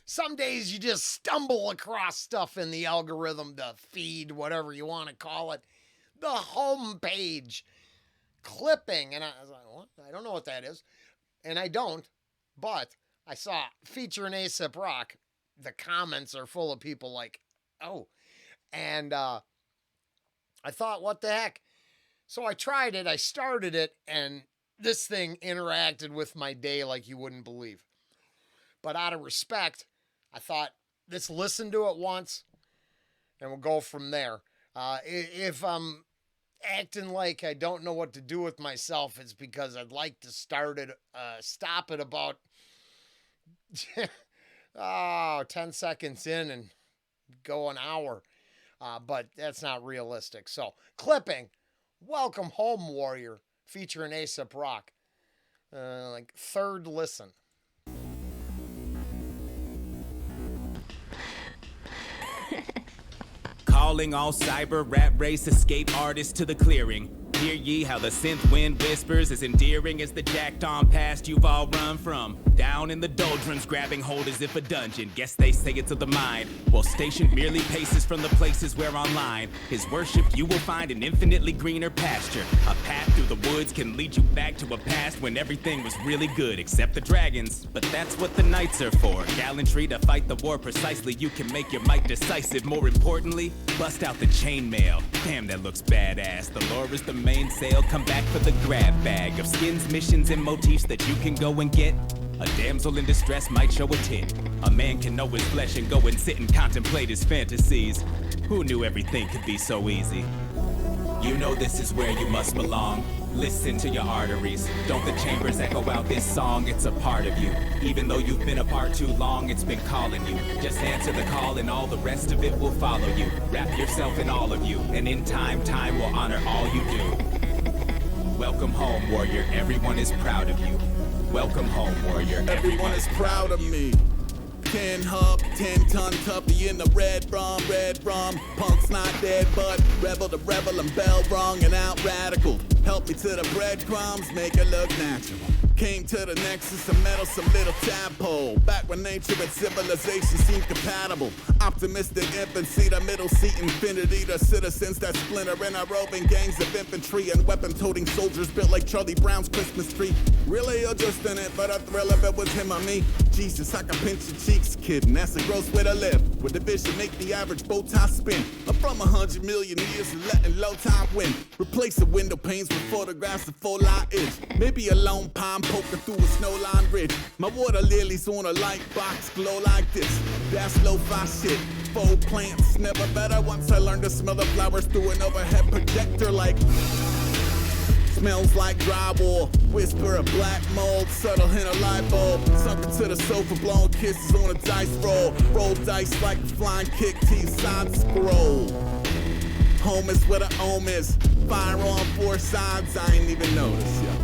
some days you just stumble across stuff in the algorithm, the feed, whatever you want to call it, the home page, clipping. And I was like, what? I don't know what that is. And I don't, but I saw featuring Aesop Rock. The comments are full of people like, oh. And I thought, what the heck? So I tried it, I started it, and this thing interacted with my day like you wouldn't believe. But out of respect, I thought, let's listen to it once and we'll go from there. If I'm acting like I don't know what to do with myself, it's because I'd like to stop it about 10 seconds in and go an hour. But that's not realistic. So, clipping, Welcome Home Warrior, featuring Aesop Rock. Like third listen. Calling all cyber rap race escape artists to the clearing. Hear ye how the synth wind whispers, as endearing as the jacked on past you've all run from. Down in the doldrums, grabbing hold as if a dungeon. Guess they say it's of the mind. While stationed merely paces from the places where online his worship you will find an infinitely greener pasture. A path through the woods can lead you back to a past when everything was really good, except the dragons. But that's what the knights are for. Gallantry to fight the war precisely. You can make your might decisive. More importantly, bust out the chainmail. Damn, that looks badass. The lore is the mainsail. Come back for the grab bag of skins, missions, and motifs that you can go and get. A damsel in distress might show a tit. A man can know his flesh and go and sit and contemplate his fantasies. Who knew everything could be so easy? You know this is where you must belong. Listen to your arteries. Don't the chambers echo out this song? It's a part of you. Even though you've been apart too long, it's been calling you. Just answer the call and all the rest of it will follow you. Wrap yourself in all of you, and in time, time will honor all you do. Welcome home, warrior. Everyone is proud of you. Welcome home, warrior. Everyone is proud of me. 10 hub, 10-ton tuppy in the red rum. Punk's not dead, but rebel to rebel and bell rung and out radical. Help me to the breadcrumbs, make it look natural. Came to the nexus of metal, some little tadpole. Back when nature and civilization seemed compatible. Optimistic infancy, the middle seat infinity. The citizens that splinter in our roving gangs of infantry and weapon-toting soldiers built like Charlie Brown's Christmas tree. Really, you're just in it for the thrill if it was him or me. Jesus, I can pinch your cheeks, kid, and that's a gross way to live. With the vision, make the average bow tie spin. I'm from 100 million years of letting low tide win. Replace the window panes with photographs of full light edge. Maybe a lone pine poking through a snow-lined ridge. My water lilies on a light box glow like this. That's lo-fi shit. Faux plants never better. Once I learned to smell the flowers through an overhead projector like smells like drywall. Whisper of black mold, subtle hint of light bulb. Sunk into the sofa, blowing kisses on a dice roll. Roll dice like a flying kick, teeth side scroll. Home is where the home is. Fire on four sides, I ain't even noticed yet.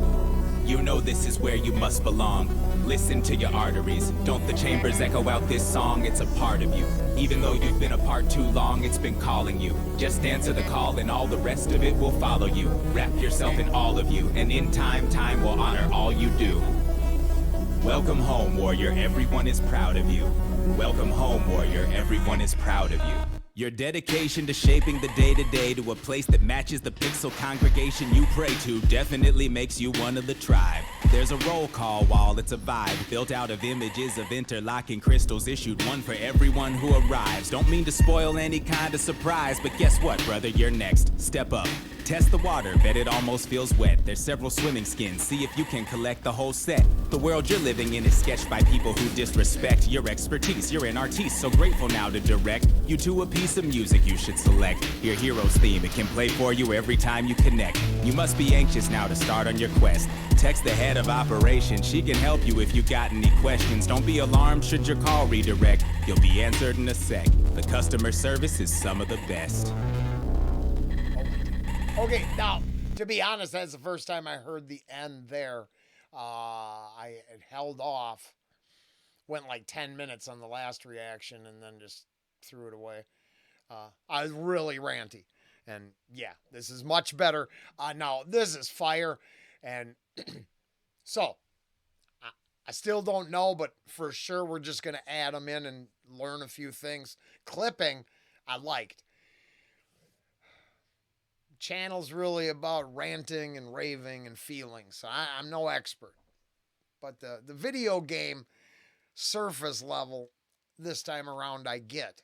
You know this is where you must belong. Listen to your arteries. Don't the chambers echo out this song? It's a part of you. Even though you've been apart too long, it's been calling you. Just answer the call and all the rest of it will follow you. Wrap yourself in all of you, and in time, time will honor all you do. Welcome home, warrior. Everyone is proud of you. Welcome home, warrior. Everyone is proud of you. Your dedication to shaping the day-to-day to a place that matches the pixel congregation you pray to definitely makes you one of the tribe. There's a roll call wall, it's a vibe built out of images of interlocking crystals, issued one for everyone who arrives. Don't mean to spoil any kind of surprise, but guess what, brother, you're next. Step up. Test the water, bet it almost feels wet. There's several swimming skins, see if you can collect the whole set. The world you're living in is sketched by people who disrespect your expertise. You're an artiste, so grateful now to direct you to a piece of music you should select. Your hero's theme, it can play for you every time you connect. You must be anxious now to start on your quest. Text the head of operations, she can help you if you got any questions. Don't be alarmed should your call redirect. You'll be answered in a sec. The customer service is some of the best. Okay, now, to be honest, that's the first time I heard the end there. I had held off, went like 10 minutes on the last reaction, and then just threw it away. I was really ranty. And yeah, this is much better. Now, this is fire. And so, I still don't know, but for sure we're just going to add them in and learn a few things. Clipping, I liked. Channel's really about ranting and raving and feeling, so I'm no expert. But the video game surface level this time around, I get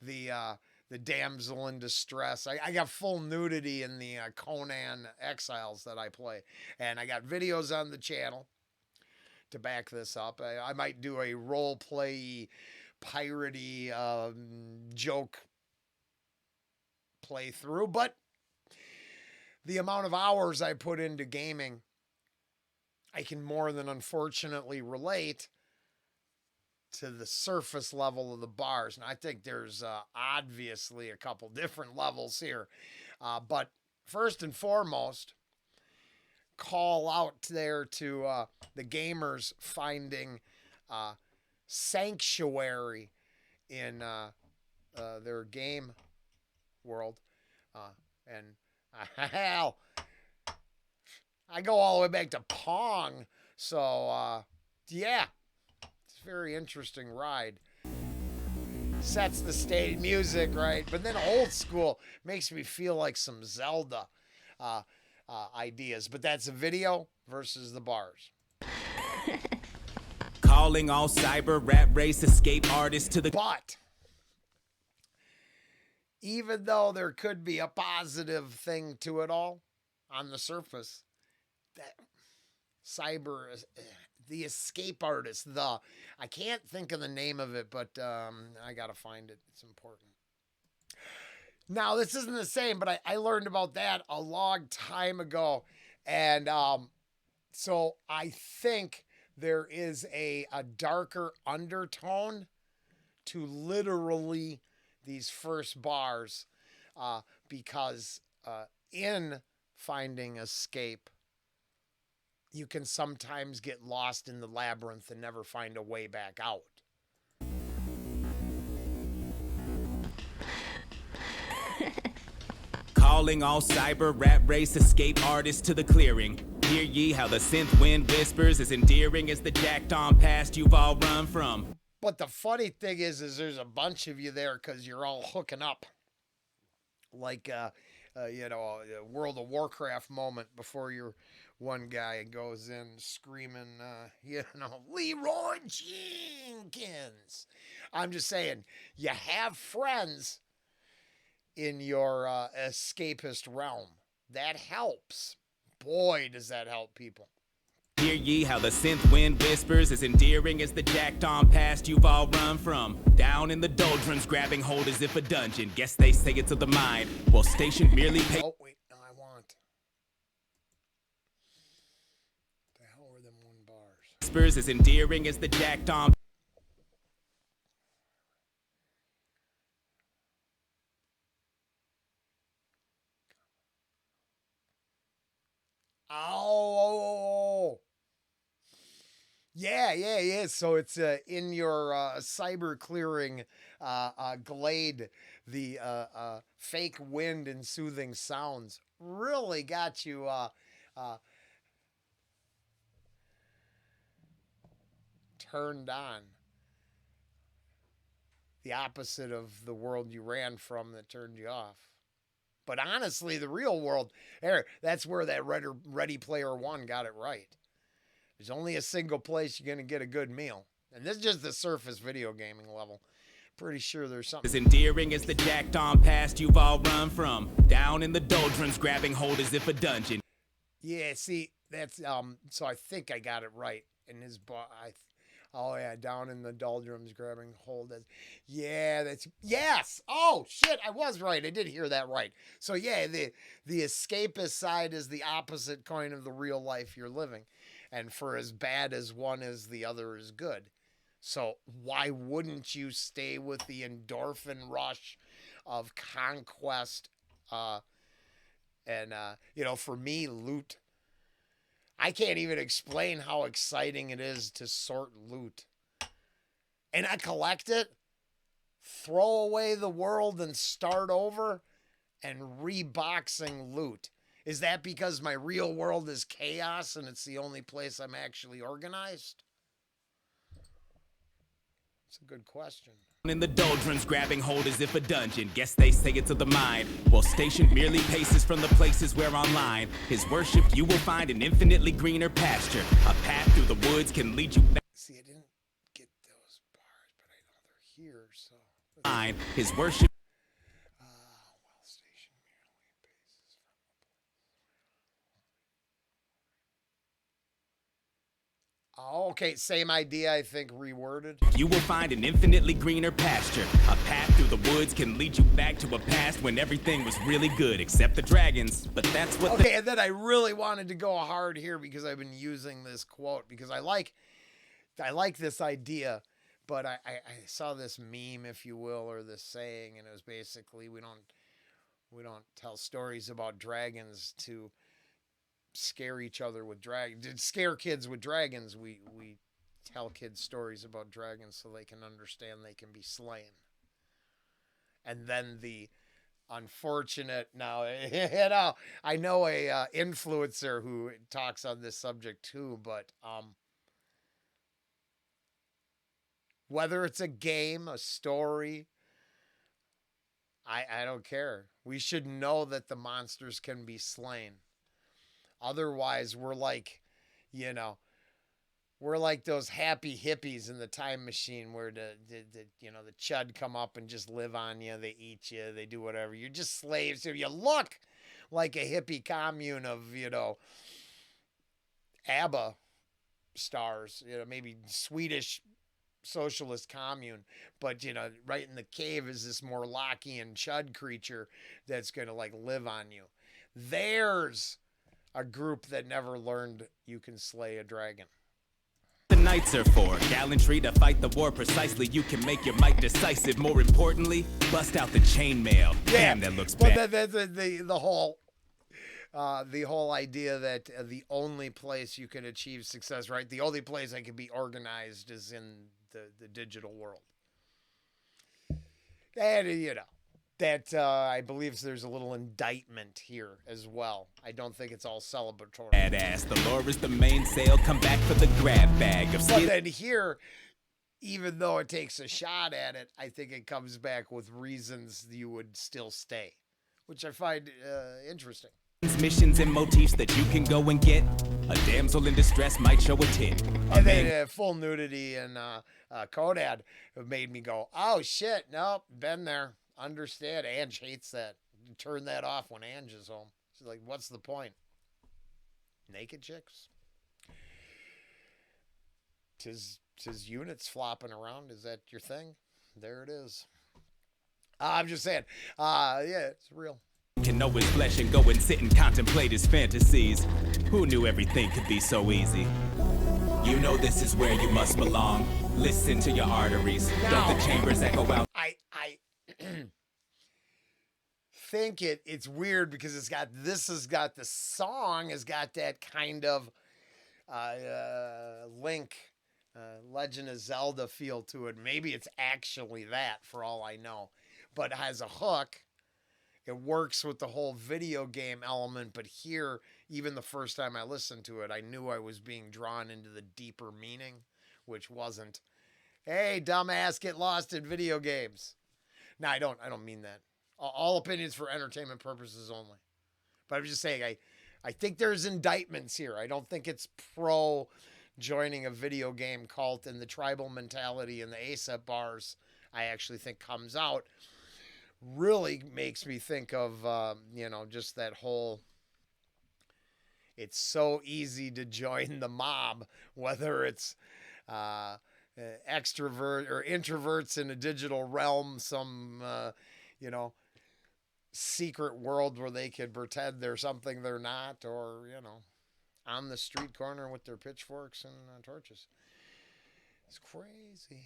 the damsel in distress. I got full nudity in the Conan Exiles that I play, and I got videos on the channel to back this up. I might do a role play piratey joke playthrough, but the amount of hours I put into gaming, I can more than unfortunately relate to the surface level of the bars. And I think there's obviously a couple different levels here. But first and foremost, call out there to the gamers finding sanctuary in their game world. And hell, I go all the way back to Pong. So, yeah, it's a very interesting ride. Sets the stage, music, right? But then old school makes me feel like some Zelda ideas. But that's a video versus the bars. Calling all cyber rap race escape artists to the... But even though there could be a positive thing to it all on the surface, that cyber, the escape artist, I can't think of the name of it, but I gotta find it. It's important. Now, this isn't the same, but I learned about that a long time ago. And so I think there is a darker undertone to literally these first bars because in finding escape, you can sometimes get lost in the labyrinth and never find a way back out. Calling all cyber rap race escape artists to the clearing. Hear ye how the synth wind whispers, as endearing as the jacked on past you've all run from. But the funny thing is there's a bunch of you there because you're all hooking up. Like, a World of Warcraft moment before your one guy goes in screaming, Leroy Jenkins. I'm just saying, you have friends in your escapist realm. That helps. Boy, does that help people. Hear ye how the synth wind whispers, as endearing as the jacked on past you've all run from. Down in the doldrums, grabbing hold as if a dungeon. Guess they say it's of the mind. Well, stationed merely pay. Oh, wait, no, I want. The hell were them one bars? Whispers as endearing as the jacked on. Oh. Yeah. So it's in your cyber clearing glade, the fake wind and soothing sounds really got you turned on. The opposite of the world you ran from that turned you off. But honestly, the real world, that's where that Ready Player One got it right. There's only a single place you're going to get a good meal. And this is just the surface video gaming level. Pretty sure there's something. As endearing as the jacked on past you've all run from. Down in the doldrums, grabbing hold as if a dungeon. Yeah, see, that's, so I think I got it right. In his, down in the doldrums, grabbing hold as, yes! Oh, shit, I was right. I did hear that right. So yeah, the escapist side is the opposite coin of the real life you're living. And for as bad as one is, the other is good. So why wouldn't you stay with the endorphin rush of conquest? For me, loot. I can't even explain how exciting it is to sort loot. And I collect it, throw away the world and start over, and reboxing loot. Is that because my real world is chaos and it's the only place I'm actually organized? That's a good question. In the doldrums, grabbing hold as if a dungeon. Guess they say it's of the mind. While stationed merely paces from the places where online his worship you will find an infinitely greener pasture. A path through the woods can lead you back. See, I didn't get those bars, but I know they're here, so. His worship. Well, station merely paces from the place. Oh, okay, same idea, I think, reworded. You will find an infinitely greener pasture. A path through the woods can lead you back to a past when everything was really good, except the dragons. But that's what. Okay, and then I really wanted to go hard here because I've been using this quote because I like this idea, but I saw this meme, if you will, or this saying, and it was basically we don't tell stories about dragons to scare each other with dragons, to scare kids with dragons. We tell kids stories about dragons so they can understand they can be slain. And then the unfortunate, now, you know, I know a influencer who talks on this subject too, but whether it's a game, a story, I don't care. We should know that the monsters can be slain. Otherwise, we're like, you know, we're like those happy hippies in the time machine where the chud come up and just live on you. They eat you. They do whatever. You're just slaves. So you look like a hippie commune of, you know, ABBA stars, you know, maybe Swedish socialist commune, but you know, right in the cave is this Morlockian chud creature that's going to like live on you. There's a group that never learned you can slay a dragon. The knights are for gallantry to fight the war precisely. You can make your might decisive. More importantly, bust out the chainmail. Damn, that looks bad. But the whole idea that the only place you can achieve success, right? The only place I can be organized is in the digital world. And, you know, that I believe there's a little indictment here as well. I don't think it's all celebratory. Badass, the lore is the mainsail. Come back for the grab bag of But then here, even though it takes a shot at it, I think it comes back with reasons you would still stay, which I find interesting. Missions and motifs that you can go and get. A damsel in distress might show a tit. And then full nudity and Conan have made me go, oh shit, nope, been there. Understand. Ange hates that. Turn that off when Ange is home. She's like, what's the point? Naked chicks? Tis units flopping around. Is that your thing? There it is. I'm just saying. Yeah, it's real. Can know his flesh and go and sit and contemplate his fantasies. Who knew everything could be so easy? You know this is where you must belong. Listen to your arteries. Don't the chambers echo out? I think it's weird because the song has got that kind of Link, Legend of Zelda feel to it. Maybe it's actually that for all I know, but has a hook. It works with the whole video game element, but here, even the first time I listened to it, I knew I was being drawn into the deeper meaning, which wasn't, hey, dumbass, get lost in video games. No, I don't mean that. All opinions for entertainment purposes only. But I'm just saying, I think there's indictments here. I don't think it's pro joining a video game cult, and the tribal mentality and the Aesop bars, I actually think comes out. Really makes me think of, just that whole, it's so easy to join the mob, whether it's extrovert or introverts in a digital realm, some, secret world where they could pretend they're something they're not, or, on the street corner with their pitchforks and torches. It's crazy.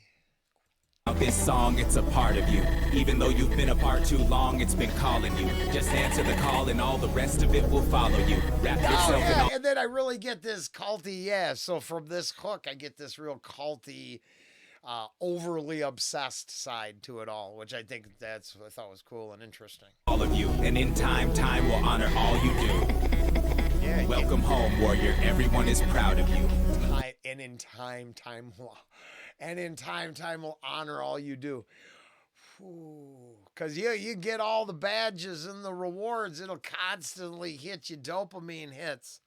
This song, it's a part of you. Even though you've been apart too long, it's been calling you. Just answer the call and all the rest of it will follow you. Wrap yourself in all. And then I really get this culty, so from this hook, I get this real culty, overly obsessed side to it all, which I think I thought was cool and interesting. All of you, and in time will honor all you do. Yeah. Welcome home, warrior. Everyone is proud of you. And in time will. And in time, time will honor all you do. Because you get all the badges and the rewards. It'll constantly hit you dopamine hits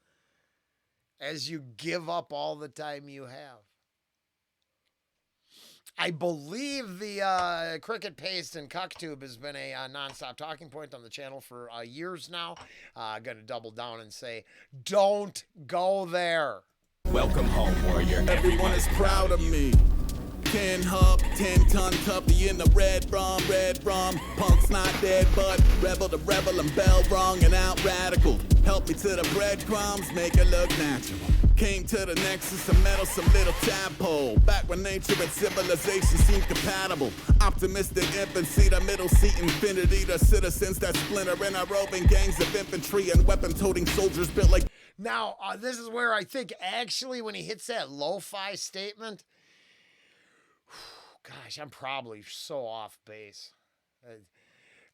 as you give up all the time you have. I believe the cricket paste and cuck tube has been a nonstop talking point on the channel for years now. Going to double down and say, don't go there. Welcome home, warrior. Everyone is proud of me. 10 hub, 10 ton tuppy in the red rum. Punk's not dead, but rebel to rebel, I'm bell wrong and out radical. Help me to the breadcrumbs, make it look natural. Came to the nexus of metal, some little tadpole. Back when nature and civilization seemed compatible. Optimistic infancy, the middle seat infinity. The citizens that splinter in our roving gangs of infantry and weapon-toting soldiers built like... Now, this is where I think actually when he hits that lo-fi statement, gosh, I'm probably so off base.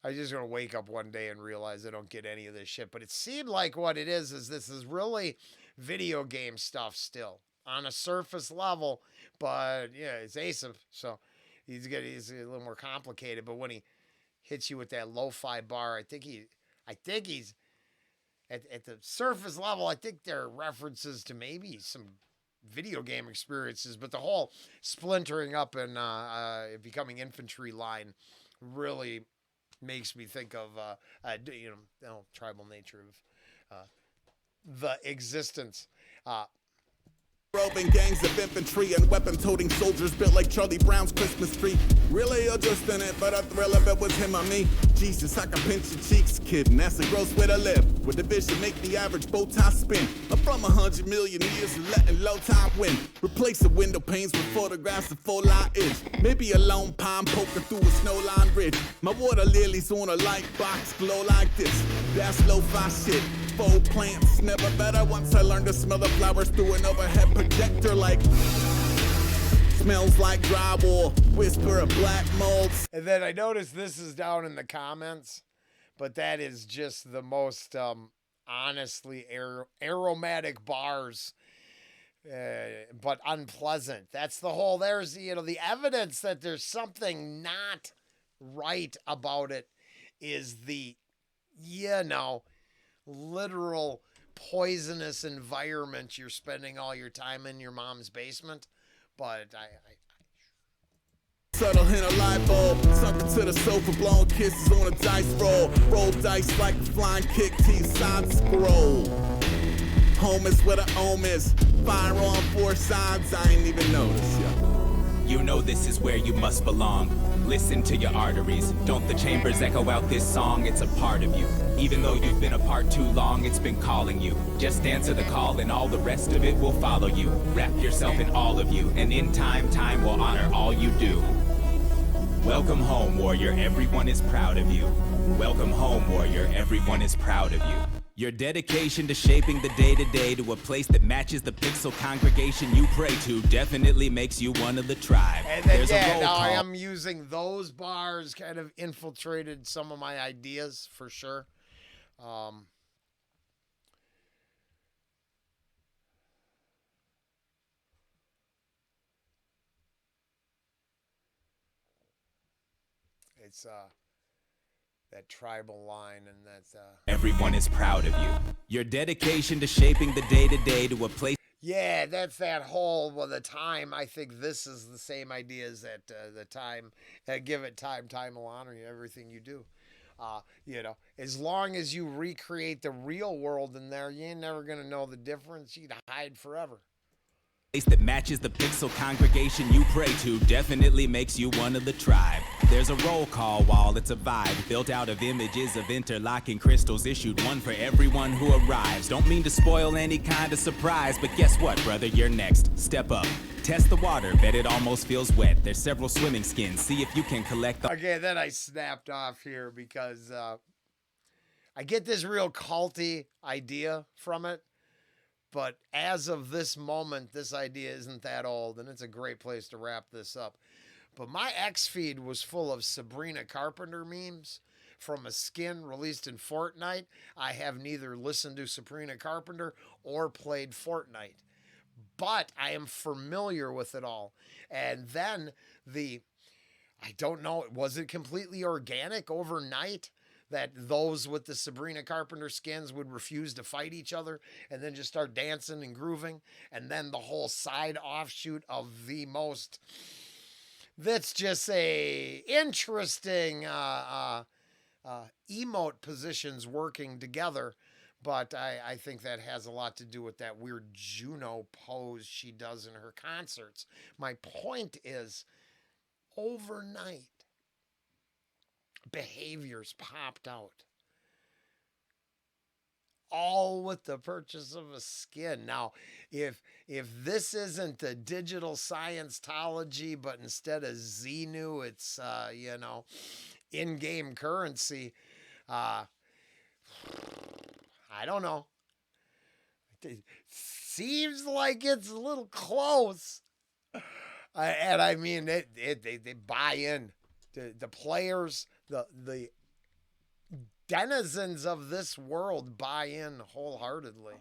I'm just going to wake up one day and realize I don't get any of this shit. But it seemed like what it is this is really video game stuff still on a surface level. But yeah, it's Aesop, so he's a little more complicated. But when he hits you with that lo-fi bar, I think he's at the surface level. I think there are references to maybe some video game experiences, but the whole splintering up and becoming infantry line really makes me think of tribal nature of the existence. Roving gangs of infantry and weapon-toting soldiers built like Charlie Brown's Christmas tree. Really, you're just in it for the thrill of it was him or me. Jesus, I can pinch your cheeks, kid, and that's a gross way to live. With the vision, make the average bow tie spin. I'm from 100 million years of letting low tide win. Replace the window panes with photographs of full light edge. Maybe a lone pine poking through a snow-lined ridge. My water lilies on a light box glow like this. That's lo-fi shit. Faux plants never better once I learned to smell the flowers through an overhead projector like smells like drywall, whisper of black molds. And then I noticed this is down in the comments, but that is just the most honestly aromatic bars, but unpleasant. That's the whole, there's the evidence that there's something not right about it is the, literal poisonous environment you're spending all your time in your mom's basement. But subtle hint of light bulb, sunk into the sofa, blowing kisses on a dice roll. Roll dice like a flying kick to your side scroll. Home is where the home is. Fire on four sides, I ain't even noticed, You know this is where you must belong. Listen to your arteries. Don't the chambers echo out this song? It's a part of you. Even though you've been apart too long, it's been calling you. Just answer the call and all the rest of it will follow you. Wrap yourself in all of you, and in time, time will honor all you do. Welcome home, warrior. Everyone is proud of you. Welcome home, warrior. Everyone is proud of you. Your dedication to shaping the day-to-day to a place that matches the pixel congregation you pray to definitely makes you one of the tribe. And then, There's a roll now call. I am using those bars, kind of infiltrated some of my ideas for sure. It's that tribal line, and that's Everyone is proud of you. Your dedication to shaping the day-to-day to a place. yeah, that's that whole the time. I think this is the same idea as that the time. Give it time, time will honor you. Everything you do. As long as you recreate the real world in there, you ain't never gonna know the difference. You'd hide forever. Place that matches the pixel congregation you pray to definitely makes you one of the tribe. There's a roll call wall, it's a vibe built out of images of interlocking crystals, issued one for everyone who arrives. Don't mean to spoil any kind of surprise, but guess what, brother, you're next. Step up, test the water, bet it almost feels wet. There's several swimming skins, see if you can collect the... Okay, then I snapped off here because I get this real culty idea from it. But as of this moment, this idea isn't that old, and it's a great place to wrap this up. But my X feed was full of Sabrina Carpenter memes from a skin released in Fortnite. I have neither listened to Sabrina Carpenter or played Fortnite. but I am familiar with it all. And then I don't know, was it completely organic overnight that those with the Sabrina Carpenter skins would refuse to fight each other and then just start dancing and grooving? And then the whole side offshoot of the most, that's just a interesting emote positions working together. But I think that has a lot to do with that weird Juno pose she does in her concerts. My point is, overnight, behaviors popped out. All with the purchase of a skin. Now, if this isn't the digital Scientology, but instead of Xenu, it's in-game currency. Uh, I don't know. It seems like it's a little close. And I mean, they buy in. The players, the denizens of this world buy in wholeheartedly.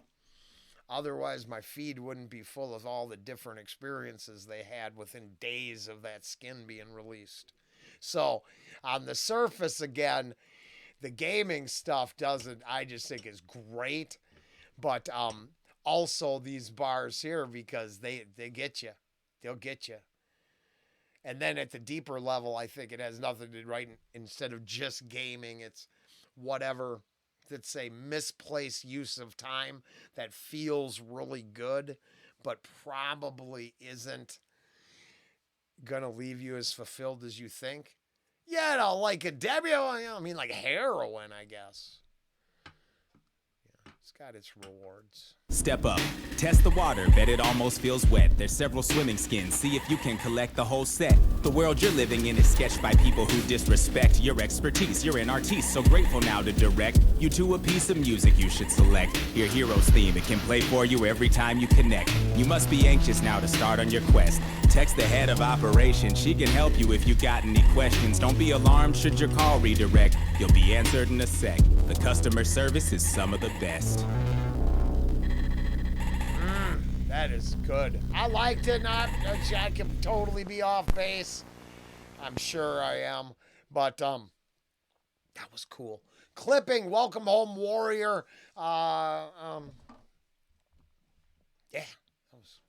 Otherwise, my feed wouldn't be full of all the different experiences they had within days of that skin being released. So, on the surface, again, the gaming stuff I just think is great. But also these bars here, because they get you. They'll get you. And then at the deeper level, I think it has nothing to do, right? Instead of just gaming, it's whatever, let's say, misplaced use of time that feels really good, but probably isn't going to leave you as fulfilled as you think. Yeah, like a Debbie, I mean, like heroin, I guess. Yeah, it's got its rewards. Step up, test the water, bet it almost feels wet. There's several swimming skins, see if you can collect the whole set. The world you're living in is sketched by people who disrespect your expertise. You're an artiste, so grateful now to direct you to a piece of music you should select. Your hero's theme, it can play for you every time you connect. You must be anxious now to start on your quest. Text the head of operations, she can help you if you got any questions. Don't be alarmed should your call redirect. You'll be answered in a sec. The customer service is some of the best. That is good. I liked it. I can totally be off base. I'm sure I am. But that was cool. Clipping, Welcome Home Warrior. Yeah, that was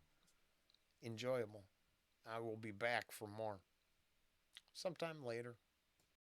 enjoyable. I will be back for more sometime later.